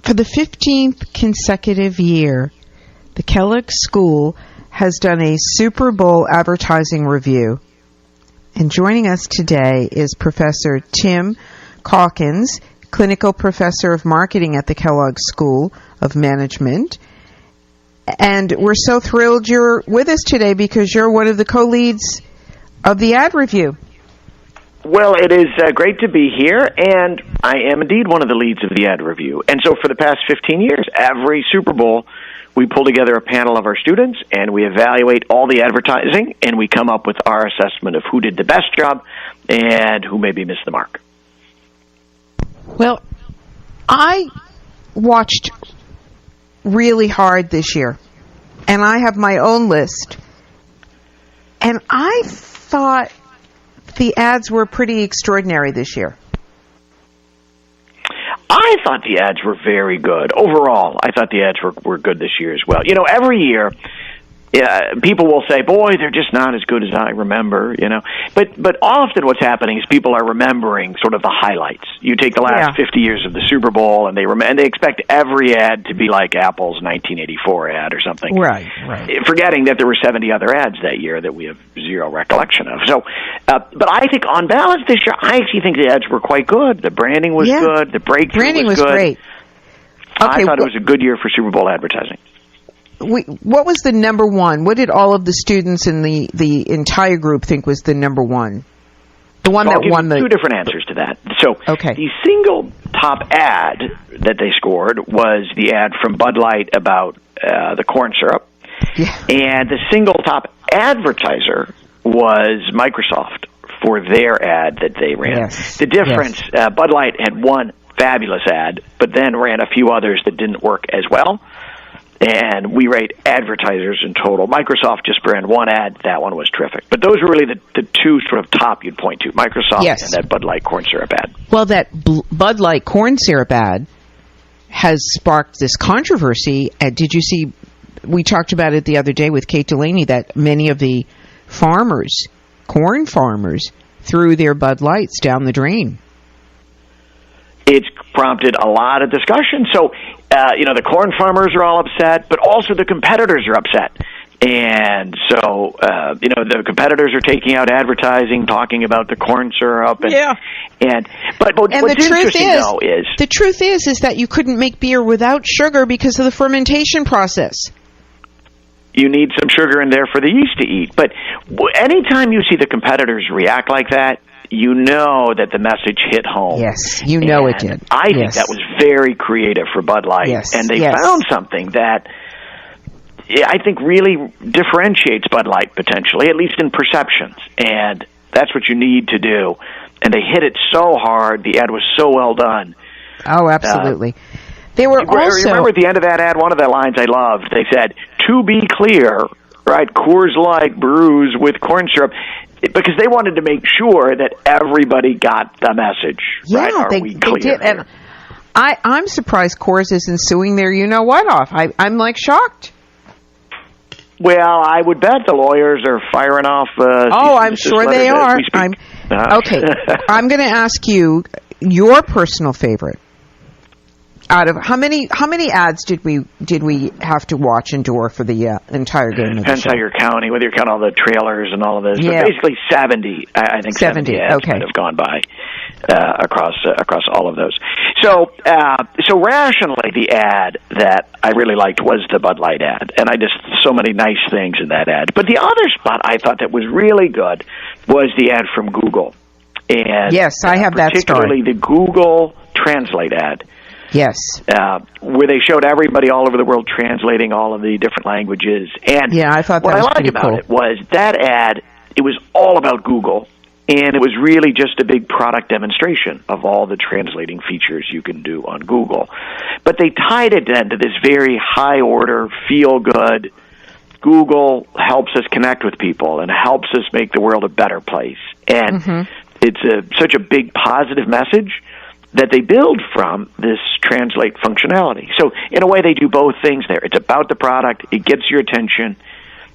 For the 15th consecutive year, the Kellogg School has done a Super Bowl advertising review. And joining us today is Professor Tim Calkins, Clinical Professor of Marketing at the Kellogg School of Management. And we're so thrilled you're with us today because you're one of the co-leads of the ad review. Well, it is great to be here, and I am indeed one of the leads of the ad review. And so for the past 15 years, every Super Bowl, we pull together a panel of our students, and we evaluate all the advertising, and we come up with our assessment of who did the best job and who maybe missed the mark. Well, I watched really hard this year, and I have my own list, and I thought the ads were pretty extraordinary this year. I thought the ads were very good. Overall, I thought the ads were good this year as well. You know, every year, people will say, boy, they're just not as good as I remember, you know. But often what's happening is people are remembering sort of the highlights. You take the last 50 years of the Super Bowl, and they expect every ad to be like Apple's 1984 ad or something. Right. Forgetting that there were 70 other ads that year that we have zero recollection of. So, but I think on balance this year, I actually think the ads were quite good. The branding was good. The breakthrough was good. Great. Okay, I thought it was a good year for Super Bowl advertising. What was the number one? What did all of the students in the entire group think was the number one? The one that won the... Two different answers to that. So the single top ad that they scored was the ad from Bud Light about the corn syrup. Yeah. And the single top advertiser was Microsoft for their ad that they ran. Yes. The difference, Bud Light had one fabulous ad, but then ran a few others that didn't work as well. And we rate advertisers in total. Microsoft just ran one ad. That one was terrific. But those were really the two sort of top you'd point to, Microsoft and that Bud Light corn syrup ad. Well, that Bud Light corn syrup ad has sparked this controversy. Did you see, we talked about it the other day with Kate Delaney, that many of the farmers, corn farmers, threw their Bud Lights down the drain. It's prompted a lot of discussion. So, the corn farmers are all upset, but also the competitors are upset. And so, the competitors are taking out advertising, talking about the corn syrup. But what's interesting, though, is... The truth is that you couldn't make beer without sugar because of the fermentation process. You need some sugar in there for the yeast to eat. But anytime you see the competitors react like that, you know that the message hit home. Yes, you know it did. I think that was very creative for Bud Light. Yes. And they found something that I think really differentiates Bud Light potentially, at least in perceptions. And that's what you need to do. And they hit it so hard. The ad was so well done. Oh, absolutely. They were also... Remember at the end of that ad, one of the lines I loved, they said, to be clear, right, Coors Light brews with corn syrup. Because they wanted to make sure that everybody got the message. Yeah, right? they did. And I'm surprised Coors isn't suing their you-know-what off. I'm like shocked. Well, I would bet the lawyers are firing off... I'm sure they are. Okay, I'm going to ask you your personal favorite. Out of how many ads did we have to watch endure for the entire game of the show? Depends how you're counting, whether you're counting all the trailers and all of this. Yeah. But basically 70, I think 70 ads might have gone by across all of those. So rationally, the ad that I really liked was the Bud Light ad, and so many nice things in that ad. But the other spot I thought that was really good was the ad from Google. And yes, I have that story. Particularly the Google Translate ad. Yes. Where they showed everybody all over the world translating all of the different languages. And I thought that what was I liked pretty about cool. it was that ad, it was all about Google, and it was really just a big product demonstration of all the translating features you can do on Google. But they tied it then to this very high-order, feel-good, Google helps us connect with people and helps us make the world a better place. And it's such a big positive message that they build from this translate functionality. So in a way, they do both things there. It's about the product. It gets your attention.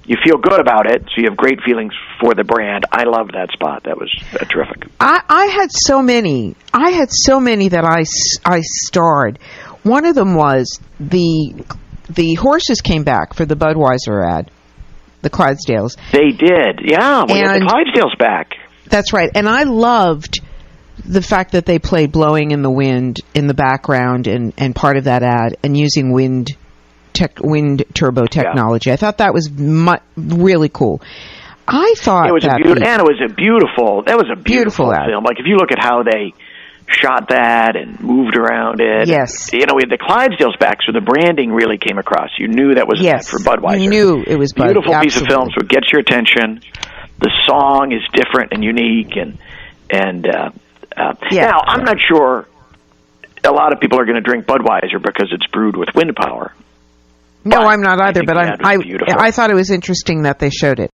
You feel good about it, so you have great feelings for the brand. I loved that spot. That was terrific. I had so many that I starred. One of them was the horses came back for the Budweiser ad, the Clydesdales. They did, yeah. We got the Clydesdales back. That's right. And I loved the fact that they played Blowing in the Wind in the background and part of that ad, and using wind turbo technology. I thought that was really cool. I thought it was a beautiful ad. film. Like, if you look at how they shot that and moved around it. Yes. We had the Clydesdales back, so the branding really came across. You knew that was an ad for Budweiser. You knew it was Bud. Beautiful Absolutely. piece of films would get your attention. The song is different and unique, now, I'm not sure a lot of people are going to drink Budweiser because it's brewed with wind power. No, I'm not either, but I I thought it was interesting that they showed it.